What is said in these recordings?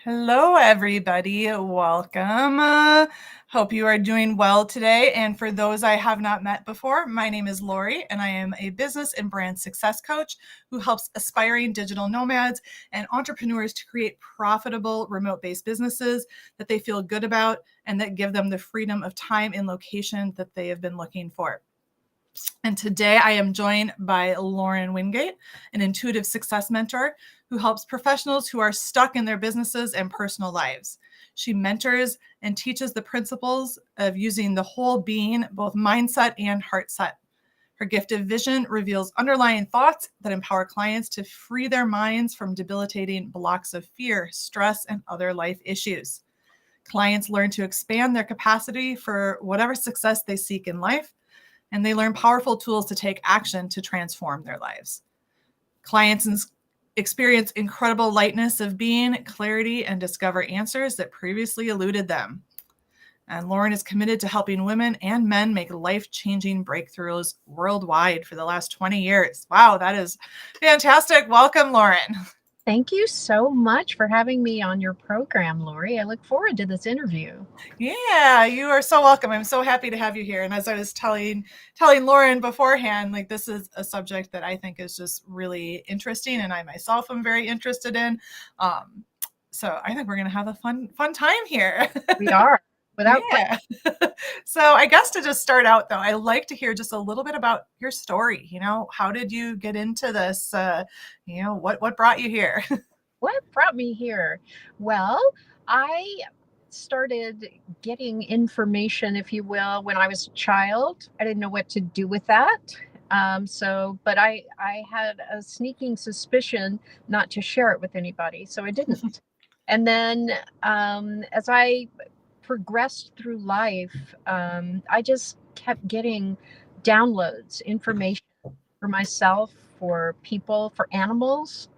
Hello, everybody. Welcome. Hope you are doing well today. And for those I have not met before, my name is Lori, and I am a business and brand success coach who helps aspiring digital nomads and entrepreneurs to create profitable remote-based businesses that they feel good about and that give them the freedom of time and location that they have been looking for. And today I am joined by Lauren Wingate, an intuitive success mentor who helps professionals who are stuck in their businesses and personal lives. She mentors and teaches the principles of using the whole being, both mindset and heart set. Her gift of vision reveals underlying thoughts that empower clients to free their minds from debilitating blocks of fear, stress, and other life issues. Clients learn to expand their capacity for whatever success they seek in life, and they learn powerful tools to take action to transform their lives. Clients experience incredible lightness of being, clarity, and discover answers that previously eluded them. And Lauren is committed to helping women and men make life-changing breakthroughs worldwide for the last 20 years. Wow, that is fantastic. Welcome, Lauren. Thank you so much for having me on your program, Lori. I look forward to this interview. Yeah, you are so welcome. I'm so happy to have you here. And as I was telling Lauren beforehand, like this is a subject that I think is just really interesting, and I myself am very interested in. So I think we're going to have a fun time here. We are, without question. Yeah. So I guess to just start out, though, I like to hear just a little bit about your story. How did you get into this? What brought you here? What brought me here? Well, I started getting information, if you will, when I was a child. I didn't know what to do with that. But I had a sneaking suspicion not to share it with anybody, so I didn't. And then as I progressed through life, I just kept getting downloads, information for myself, for people, for animals.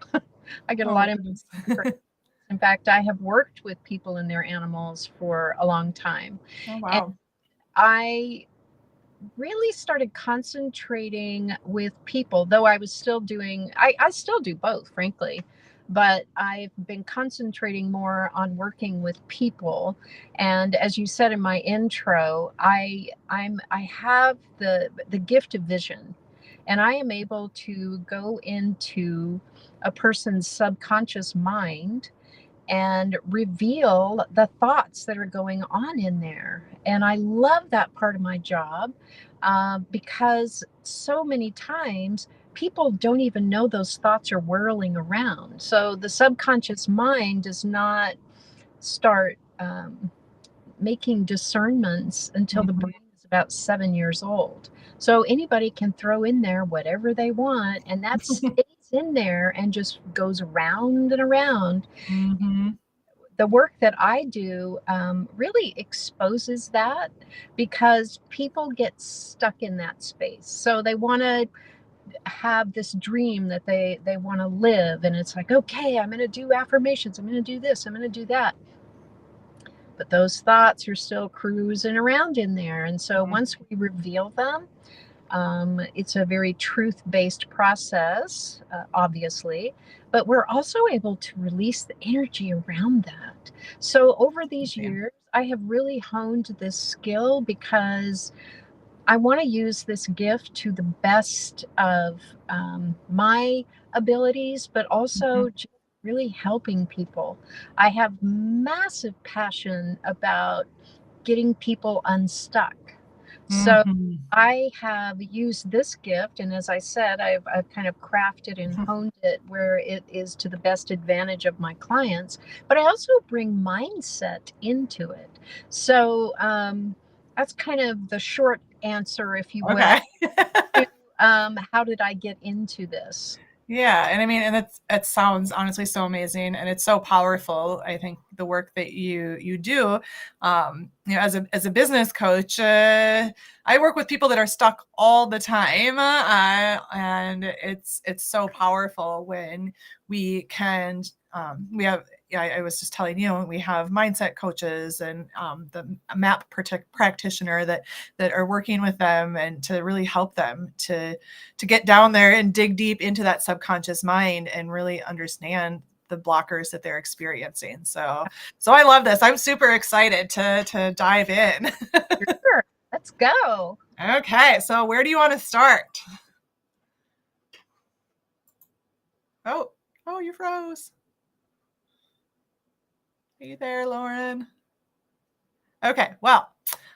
I get a Oh, lot of goodness. information. In fact, I have worked with people and their animals for a long time. Oh, And wow. I really started concentrating with people, though I was still doing, I still do both, frankly, but I've been concentrating more on working with people. And as you said in my intro, I have the gift of vision, and I am able to go into a person's subconscious mind and reveal the thoughts that are going on in there. And I love that part of my job because so many times people don't even know those thoughts are whirling around. So the subconscious mind does not start making discernments until the Mhm. brain is about 7 years old. So anybody can throw in there whatever they want, and that stays in there and just goes around and around. Mhm. The work that I do really exposes that, because people get stuck in that space. So they want to have this dream that they want to live, and it's like, okay, I'm going to do affirmations, I'm going to do this, I'm going to do that. But those thoughts are still cruising around in there. And so once we reveal them, it's a very truth based process, obviously, but we're also able to release the energy around that. So, over these Okay. years, I have really honed this skill because I want to use this gift to the best of my abilities, but Mhm. also just really helping people. I have massive passion about getting people unstuck. So Mhm. I have used this gift, and as I said, I've kind of crafted and honed it where it is to the best advantage of my clients. But I also bring mindset into it. So that's kind of the short answer, if you will, Okay. to how did I get into this? Yeah, and I mean, and it sounds honestly so amazing, and it's so powerful. I think the work that you do, as a business coach, I work with people that are stuck all the time, and it's so powerful when we can. We have. Yeah, I was just telling you, we have mindset coaches and the map practitioner that are working with them and to really help them to get down there and dig deep into that subconscious mind and really understand the blockers that they're experiencing. So I love this. I'm super excited to dive in. Sure. Let's go. Okay, so where do you want to start? Oh, oh, you froze. Are you there, Lauren? Okay, well,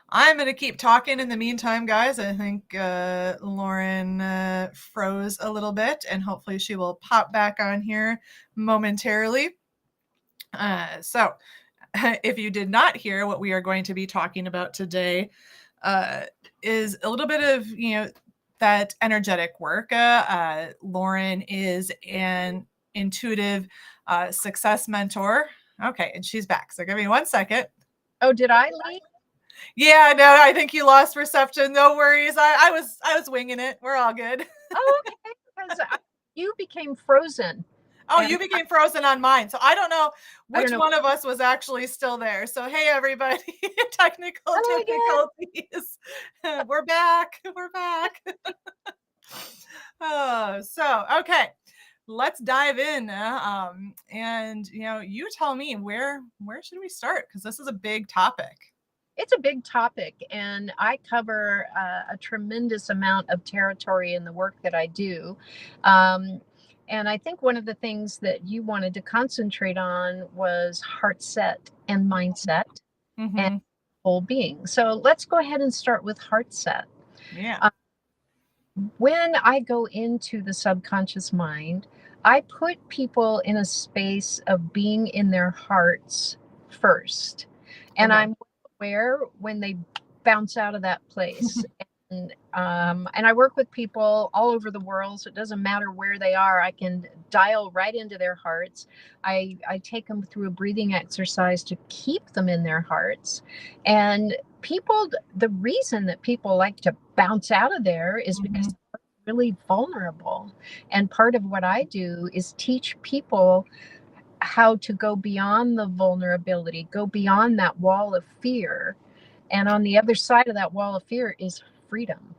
I'm going to keep talking in the meantime, guys. I think Lauren froze a little bit, and hopefully she will pop back on here momentarily. So, if you did not hear what we are going to be talking about today, uh, is a little bit of, that energetic work. Lauren is an intuitive success mentor. Okay, and she's back. So give me 1 second. Oh, did I leave? Yeah, no, I think you lost reception. No worries. I was winging it. We're all good. Oh, okay. Because you became frozen. Oh, And you became frozen on mine. So I don't know I don't which know. one of us was actually still there. So hey everybody, technical Hello again. difficulties. We're back. We're back. Oh, so okay. Let's dive in. And you tell me where should we start? Because this is a big topic. It's a big topic, and I cover a tremendous amount of territory in the work that I do. And I think one of the things that you wanted to concentrate on was heart set and mindset and Mm-hmm. whole being. So let's go ahead and start with heart set. Yeah. When I go into the subconscious mind, I put people in a space of being in their hearts first. And Okay. I'm aware when they bounce out of that place. And I work with people all over the world, so it doesn't matter where they are. I can dial right into their hearts. I take them through a breathing exercise to keep them in their hearts. And people, the reason that people like to bounce out of there is because Mm-hmm. they're really vulnerable. And part of what I do is teach people how to go beyond the vulnerability, go beyond that wall of fear. And on the other side of that wall of fear is freedom.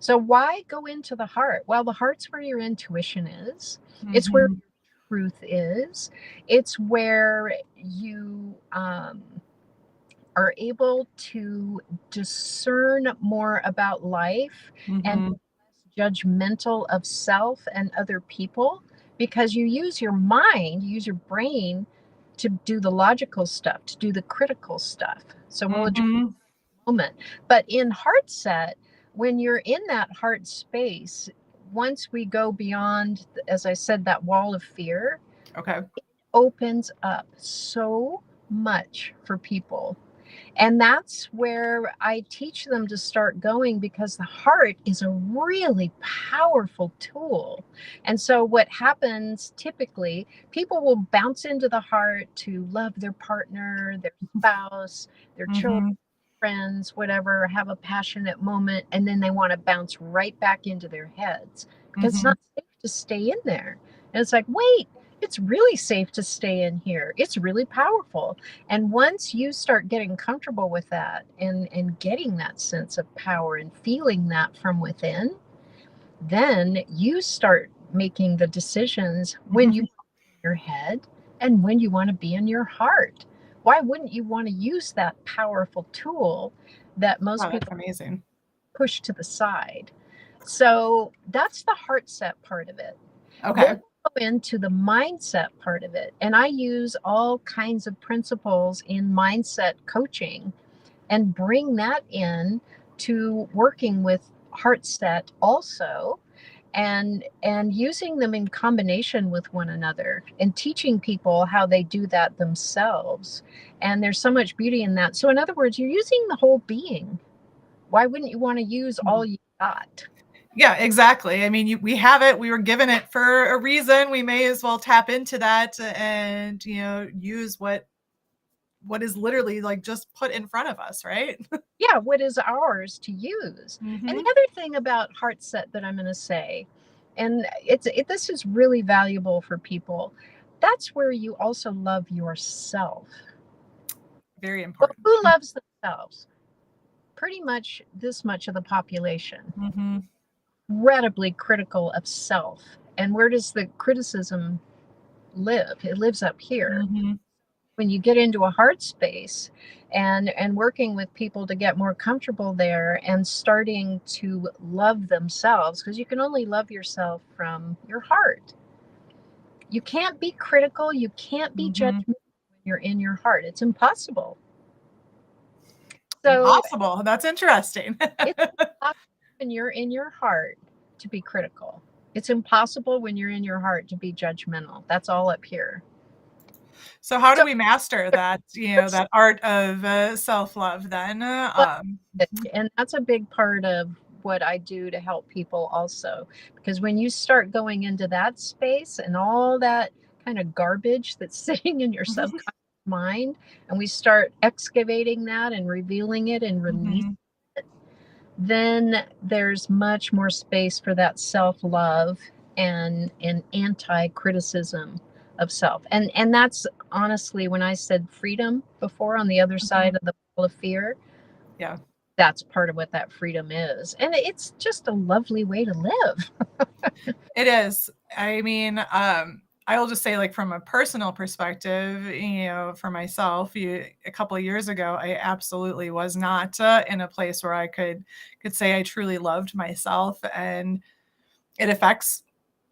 So why go into the heart? Well, the heart's where your intuition is. It's where Mm-hmm. truth is. It's where you are able to discern more about life and Mm-hmm. judgmental of self and other people, because you use your mind, you use your brain to do the logical stuff, to do the critical stuff. So we'll address Mm-hmm. that in a moment. But in heart set, when you're in that heart space, once we go beyond, as I said, that wall of fear, Okay. opens up so much for people. And that's where I teach them to start going, because the heart is a really powerful tool. And so, what happens typically, people will bounce into the heart to love their partner, their spouse, their children, Mm-hmm. friends, whatever, have a passionate moment, and then they want to bounce right back into their heads because it's Mm-hmm. not safe to stay in there. And it's like, wait, it's really safe to stay in here. It's really powerful. And once you start getting comfortable with that and getting that sense of power and feeling that from within, then you start making the decisions when you Mm-hmm. want to be in your head and when you want to be in your heart. Why wouldn't you want to use that powerful tool that most Wow, that's people amazing. push to the side? So that's the heart set part of it. Then Okay. go into the mindset part of it. And I use all kinds of principles in mindset coaching and bring that in to working with heart set also, and using them in combination with one another and teaching people how they do that themselves. And there's so much beauty in that. So in other words, you're using the whole being. Why wouldn't you want to use all you got? Yeah, exactly. I mean, we have it. We were given it for a reason. We may as well tap into that and use what is literally like just put in front of us, right? Yeah, what is ours to use. And Mm-hmm. the other thing about heart set that I'm going to say, and this is really valuable for people, that's where you also love yourself. Very Well, important. who loves themselves? Pretty much this much of the population. Mm-hmm. Incredibly critical of self. And where does the criticism live. It lives up here. Mhm. When you get into a heart space and working with people to get more comfortable there and starting to love themselves, because you can only love yourself from your heart. You can't be critical, you can't be Mhm. judgmental when you're in your heart. It's impossible. So Impossible. That's interesting. it's impossible when you're in your heart to be critical. It's impossible when you're in your heart to be judgmental. That's all up here. So how do So we master that, let's that art of self-love then? and that's a big part of what I do to help people also. Because when you start going into that space and all that kind of garbage that's sitting in your Mhm. subconscious mind, and we start excavating that and revealing it and releasing Mhm. it, then there's much more space for that self-love and anti-criticism of self. And that's honestly, when I said freedom before on the other Mhm. side of the wall of fear, Yeah, that's part of what that freedom is. And it's just a lovely way to live. it is. I mean, I will just say, like, from a personal perspective, for myself, a couple of years ago, I absolutely was not in a place where I could say I truly loved myself, and it affects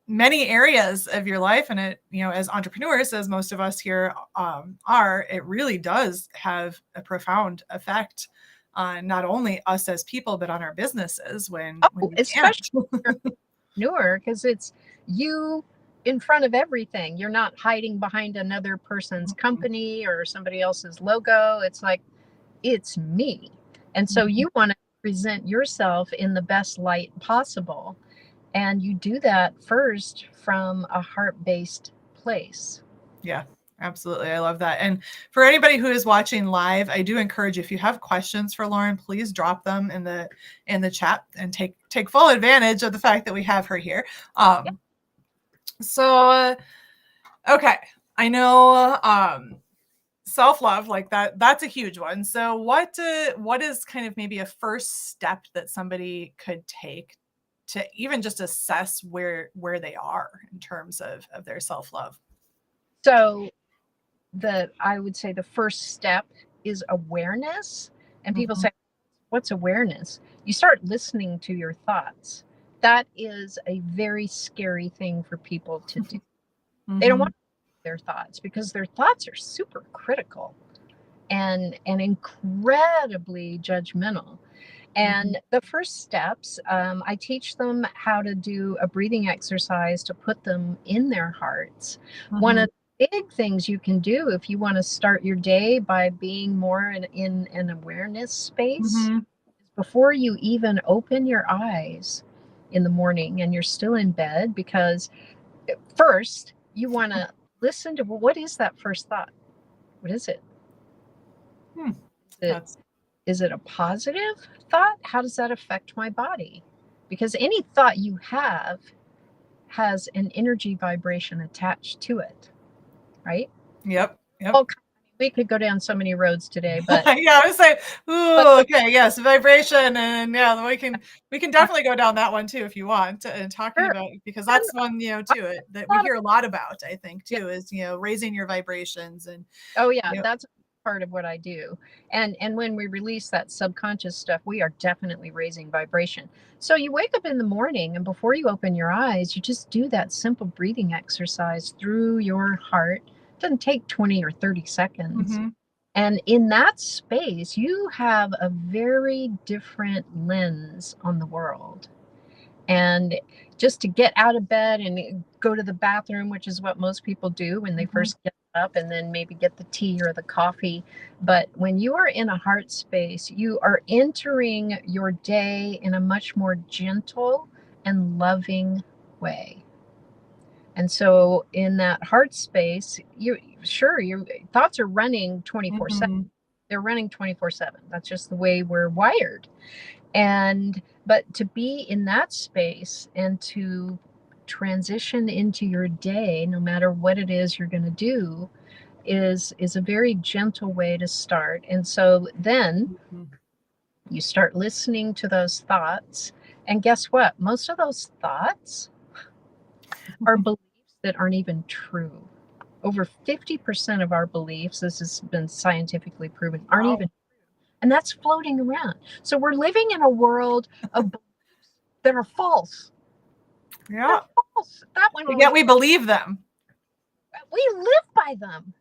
many areas of your life. And it, as entrepreneurs, as most of us here are, it really does have a profound effect on not only us as people, but on our businesses when Oh, we especially can't. if you're an entrepreneur, because it's you in front of everything. You're not hiding behind another person's company or somebody else's logo. It's like, it's me. And so you want to present yourself in the best light possible. And you do that first from a heart based place. Yeah, absolutely. I love that. And for anybody who is watching live, I do encourage you, if you have questions for Lauren, please drop them in the chat and take full advantage of the fact that we have her here. Yeah. So okay, I know self-love, like that's a huge one. So what is kind of maybe a first step that somebody could take to even just assess where they are in terms of their self-love? So I would say the first step is awareness. And people Mhm. say, what's awareness? You start listening to your thoughts. That is a very scary thing for people to do. They don't want Mhm. their thoughts because their thoughts are super critical and incredibly judgmental. Mhm. And the first steps, I teach them how to do a breathing exercise to put them in their hearts. One Mhm. of the big things you can do if you want to start your day by being more in an awareness space, Mhm. before you even open your eyes in the morning and you're still in bed, because first you want to listen to, well, what is that first thought? What is it? Hmm. Is it That's is it a positive thought? How does that affect my body? Because any thought you have has an energy vibration attached to it, right? Yep. Yep. Well, we could go down so many roads today, but Yeah, I was like, but ooh, okay, yes, vibration, and yeah, we can definitely go down that one too if you want, and talking sure. about, because I that's one, too, that we thought of, hear a lot about, I think, yeah. too, is raising your vibrations. And Oh yeah, you know, that's part of what I do. And when we release that subconscious stuff, we are definitely raising vibration. So you wake up in the morning and before you open your eyes, you just do that simple breathing exercise through your heart. It doesn't take 20 or 30 seconds. mhm, And in that space, you have a very different lens on the world. And just to get out of bed and go to the bathroom, which is what most people do when they mhm, first get up, and then maybe get the tea or the coffee. But when you are in a heart space, you are entering your day in a much more gentle and loving way. And so in that heart space, you sure your thoughts are running 24/7. mhm, They're running 24/7. That's just the way we're wired. And but to be in that space and to transition into your day, no matter what it is you're going to do, is a very gentle way to start. And so then mhm. you start listening to those thoughts, and guess what? Most of those thoughts are beliefs that aren't even true. over 50% of our beliefs, this has been scientifically proven, aren't Wow. even, and that's floating around. So we're living in a world of beliefs that are false. They're Yeah. false. That one Yet always, we believe them. we live by them.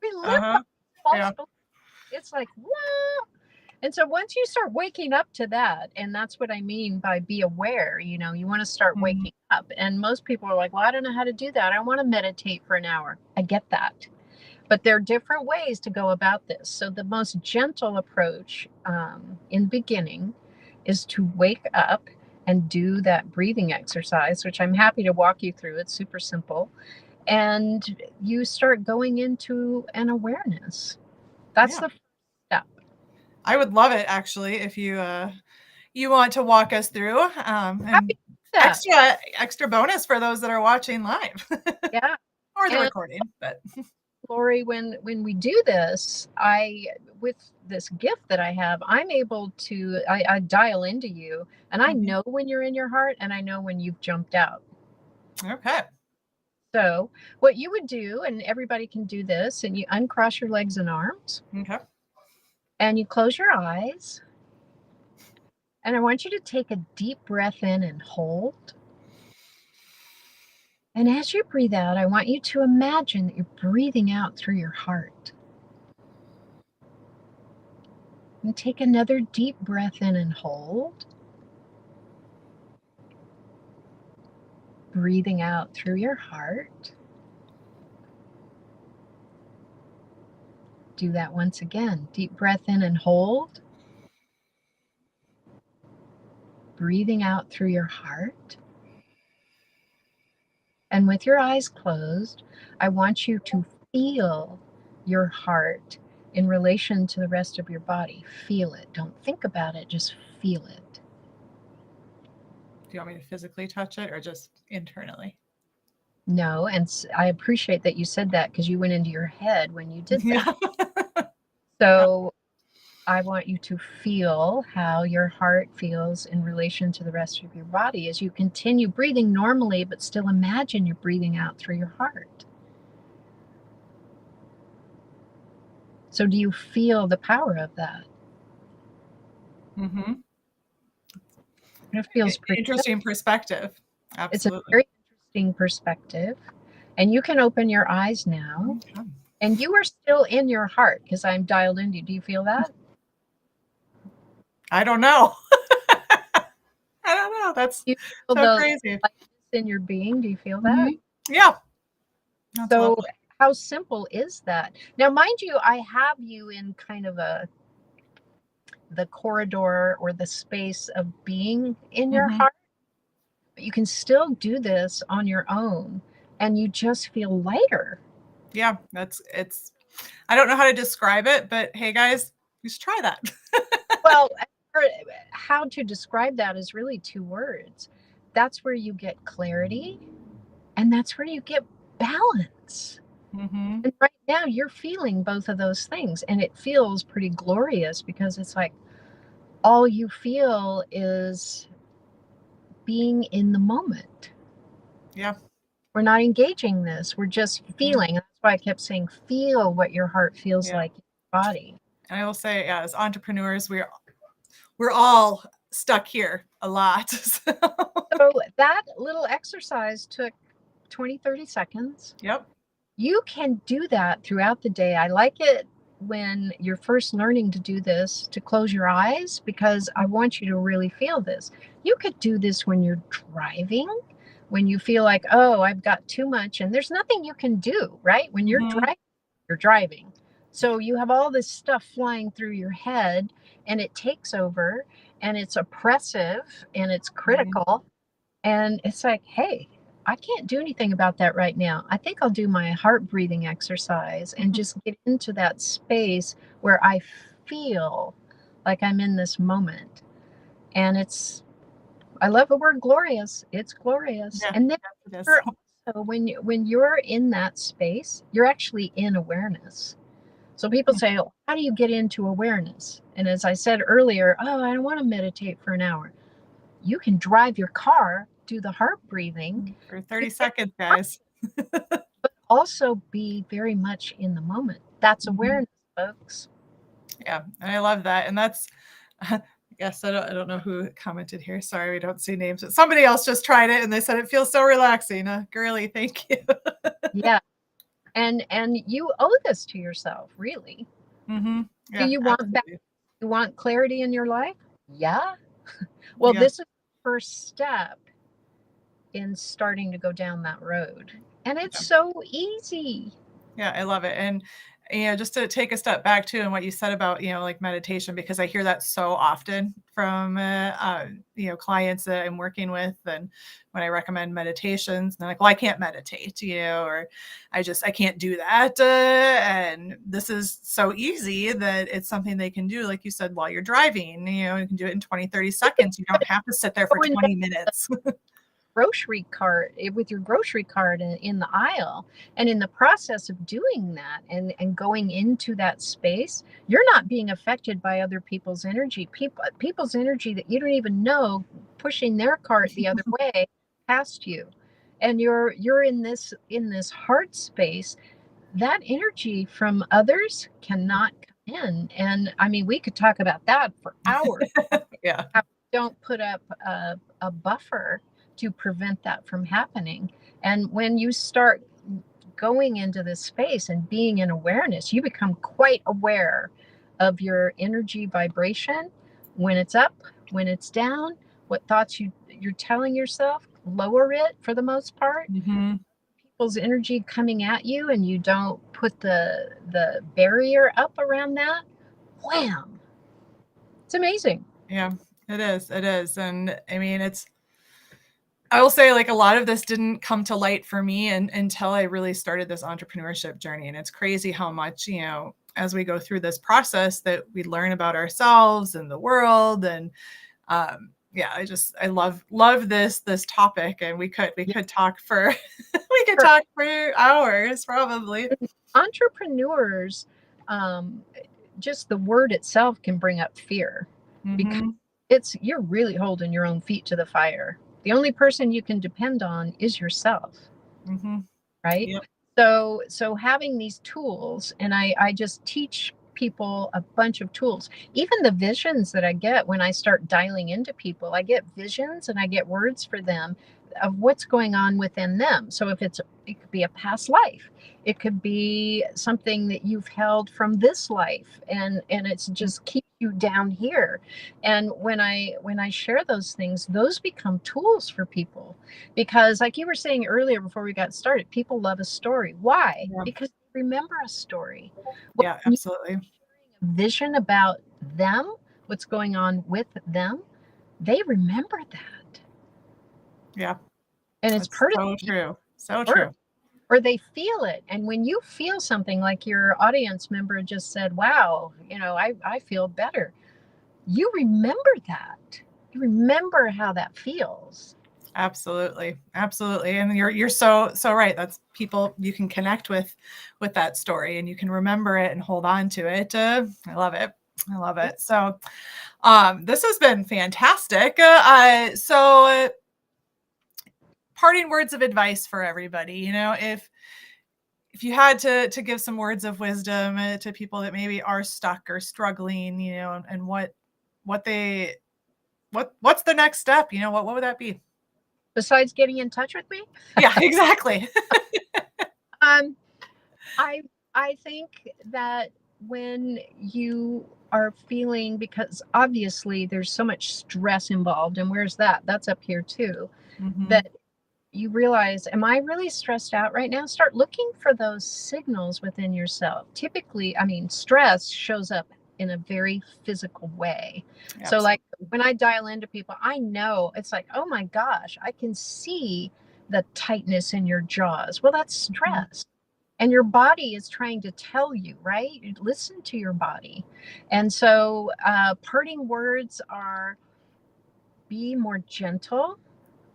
We live by Uh-huh. false Yeah. beliefs. It's like, what? And so once you start waking up to that, and that's what I mean by be aware, you want to start Mhm. waking up. And most people are like, well, I don't know how to do that. I want to meditate for an hour. I get that. But there are different ways to go about this. So the most gentle approach in the beginning is to wake up and do that breathing exercise, which I'm happy to walk you through. It's super simple. And you start going into an awareness. That's Yeah. the first step. I would love it actually if you want to walk us through Happy and to do that. extra bonus for those that are watching live Yeah. or the And recording. But Lori, when we do this, with this gift that I have, I'm able to I dial into you, and I Mhm. know when you're in your heart, and I know when you've jumped out. Okay. So what you would do, and everybody can do this, and you uncross your legs and arms, Okay. and you close your eyes, and I want you to take a deep breath in and hold. And as you breathe out, I want you to imagine that you're breathing out through your heart. And take another deep breath in and hold. Breathing out through your heart. Do that once again. Deep breath in and hold. Breathing out through your heart. And with your eyes closed, I want you to feel your heart in relation to the rest of your body. Feel it. Don't think about it, just feel it. Do you want me to physically touch it or just internally? No, and I appreciate that you said that because you went into your head when you did that. Yeah. Yeah. So I want you to feel how your heart feels in relation to the rest of your body as you continue breathing normally, but still imagine you're breathing out through your heart. So, do you feel the power of that? Hmm. It feels pretty good. Interesting perspective. It's a Absolutely. very interesting perspective. And you can open your eyes now. Okay. And you are still in your heart because I'm dialed into you. Do you feel that? I don't know. I don't know. That's Do you feel so the crazy. lightness in your being? Do you feel Hmm. that? Yeah. That's So, lovely. how simple is that? Now, mind you, I have you in kind of the corridor or the space of being in your Hmm. heart, but you can still do this on your own and you just feel lighter. Yeah. It's, I don't know how to describe it, but hey guys, you should try that. Well, how to describe that is really two words. That's where you get clarity and that's where you get balance. Hmm. And right now you're feeling both of those things and it feels pretty glorious because it's like all you feel is being in the moment. Yeah. We're not engaging this. We're just Yeah. feeling. That's why I kept saying, feel what your heart feels Yeah. like in your body. And I will say, yeah, as entrepreneurs, we're all stuck here a lot. So. So that little exercise took 20, 30 seconds. Yep. You can do that throughout the day. I like it when you're first learning to do this to close your eyes because I want you to really feel this. You could do this when you're driving, when you feel like, oh, I've got too much, and there's nothing you can do, right? When you're Hmm. driving, you're driving. So you have all this stuff flying through your head, and it takes over, and it's oppressive, and it's Hmm. critical. And it's like, hey, I can't do anything about that right now. I think I'll do my heart breathing exercise and just get into that space where I feel like I'm in this moment. And I love the word glorious. It's glorious. Yeah. And then Yes, it is. you're also, when you're in that space, you're actually in awareness. So people say, oh, how do you get into awareness? And as I said earlier, oh, I don't want to meditate for an hour. You can drive your car, do the heart breathing, For to 30 get, seconds, guys. also be very much in the moment. That's Mhm. awareness, folks. Yeah, and I love that, and that's I guess I don't know who commented here. Sorry, we don't see names, but somebody else just tried it and they said it feels so relaxing. Girly, thank you. Yeah. And you owe this to yourself, really. Mhm. Do Yeah, you want that? absolutely. You want clarity in your life? Yeah. Well, Yeah. this is the first step in starting to go down that road. And it's Yeah. so easy. Yeah, I love it. And just to take a step back too, and what you said about like meditation, because I hear that so often from clients that I'm working with, and when I recommend meditations, they're like, "Well, I can't meditate," or I can't do that." And this is so easy that it's something they can do, like you said, while you're driving. You can do it in 20, 30 seconds. You don't have to sit there for Go in 20 minutes. grocery cart with your grocery cart in the aisle, and in the process of doing that and going into that space, you're not being affected by other people's energy, people's energy that you don't even know, pushing their cart the other way past you. And you're in this heart space. That energy from others cannot come in. And I mean, we could talk about that for hours. Yeah. How we don't put up a buffer to prevent that from happening. And when you start going into this space and being in awareness, you become quite aware of your energy vibration, when it's up, when it's down, what thoughts you're telling yourself. Lower it for the most part. Hmm. People's energy coming at you, and you don't put the barrier up around that. Wham! It's amazing. Yeah, it is. It is. And I mean, I will say, like, a lot of this didn't come to light for me until I really started this entrepreneurship journey. And it's crazy how much, as we go through this process, that we learn about ourselves and the world. And yeah, I love this topic. And we could talk for we could talk for hours probably. Entrepreneurs, um, just the word itself can bring up fear, because Hmm. you're really holding your own feet to the fire. The only person you can depend on is yourself, Hmm. right? Yep. So having these tools, and I just teach people a bunch of tools. Even the visions that I get when I start dialing into people, I get visions and I get words for them of what's going on within them. So if it could be a past life, it could be something that you've held from this life, and it's just keep you down here. And when I share those things, those become tools for people, because like you were saying earlier before we got started, people love a story. Why? Yeah. Because they remember a story. When Yeah, you absolutely. have a vision about them, what's going on with them, they remember that. Yeah, And it's that's part of so the true. So work. true. Or they feel it. And when you feel something, like your audience member just said, wow, I feel better. You remember that. You remember how that feels. Absolutely. Absolutely. And you're so right. That's people you can connect with that story, and you can remember it and hold on to it. I love it. I love it. So this has been fantastic. Parting words of advice for everybody. If you had to give some words of wisdom to people that maybe are stuck or struggling, and what they what's the next step? What would that be? Besides getting in touch with me, Yeah, exactly. um, I I think that when you are feeling, because obviously there's so much stress involved, and where's that? That's up here too. Hmm. That you realize, am I really stressed out right now? Start looking for those signals within yourself. Typically, I mean, stress shows up in a very physical way. So, like Absolutely. when I dial into people, I know it's like, oh my gosh, I can see the tightness in your jaws. Well, that's Mhm. stress. And your body is trying to tell you, right? You listen to your body. And so, parting words are: be more gentle,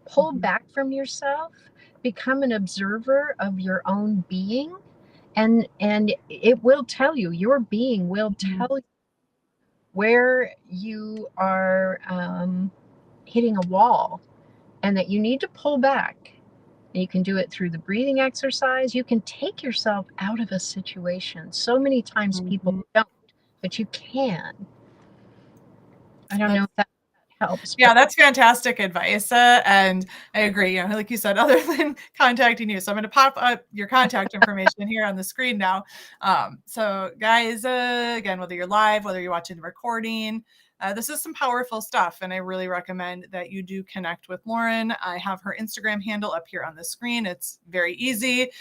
pull Mhm. back from yourself, become an observer of your own being, and it will tell you, your being will Mhm. tell you where you are hitting a wall, and that you need to pull back. You can do it through the breathing exercise. You can take yourself out of a situation. So many times people Mhm. don't, but you can. I don't know if that helps, Yeah, but that's fantastic advice. And I agree. Like you said, other than contacting you. So I'm going to pop up your contact information here on the screen now. So guys, again, whether you're live, whether you're watching the recording, this is some powerful stuff. And I really recommend that you do connect with Lauren. I have her Instagram handle up here on the screen. It's very easy.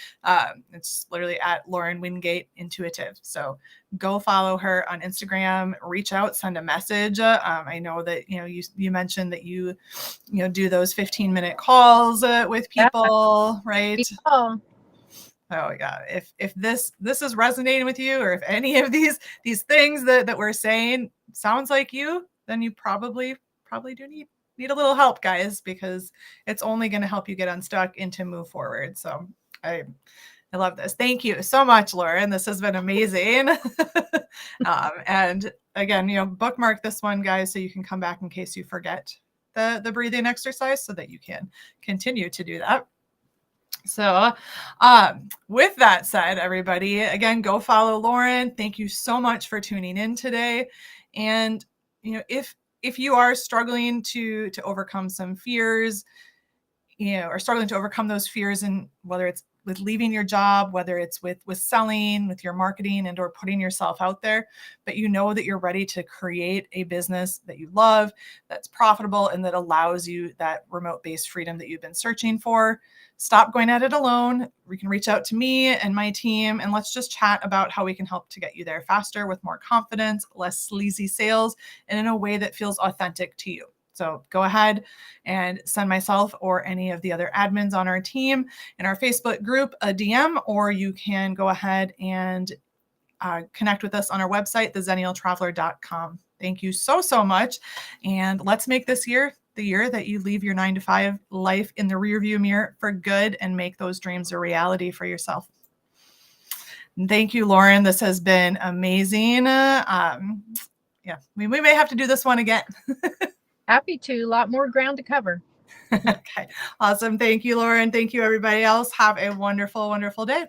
It's literally at Lauren Wingate Intuitive. So go follow her on Instagram, reach out, send a message. I know that, you mentioned that you do those 15-minute calls with yeah, people, right? people. Oh yeah. If this is resonating with you, or if any of these things that we're saying sounds like you, then you probably do need a little help, guys, because it's only going to help you get unstuck and to move forward. So I love this. Thank you so much, Lauren. This has been amazing. And again, bookmark this one, guys, so you can come back in case you forget the breathing exercise, so that you can continue to do that. So, with that said, everybody, again, go follow Lauren. Thank you so much for tuning in today. And if you are struggling to overcome some fears, or struggling to overcome those fears, and whether it's with leaving your job, whether it's with selling, with your marketing, and or putting yourself out there, but that you're ready to create a business that you love, that's profitable, and that allows you that remote-based freedom that you've been searching for. Stop going at it alone. You can reach out to me and my team, and let's just chat about how we can help to get you there faster, with more confidence, less sleazy sales, and in a way that feels authentic to you. So go ahead and send myself or any of the other admins on our team in our Facebook group a DM, or you can go ahead and connect with us on our website, thezennialtraveler.com. Thank you so much. And let's make this year the year that you leave your 9-to-5 life in the rearview mirror for good and make those dreams a reality for yourself. And thank you, Lauren. This has been amazing. Yeah, we may have to do this one again. Happy to. A lot more ground to cover. Okay, awesome. Thank you, Lauren. Thank you, everybody else. Have a wonderful, wonderful day.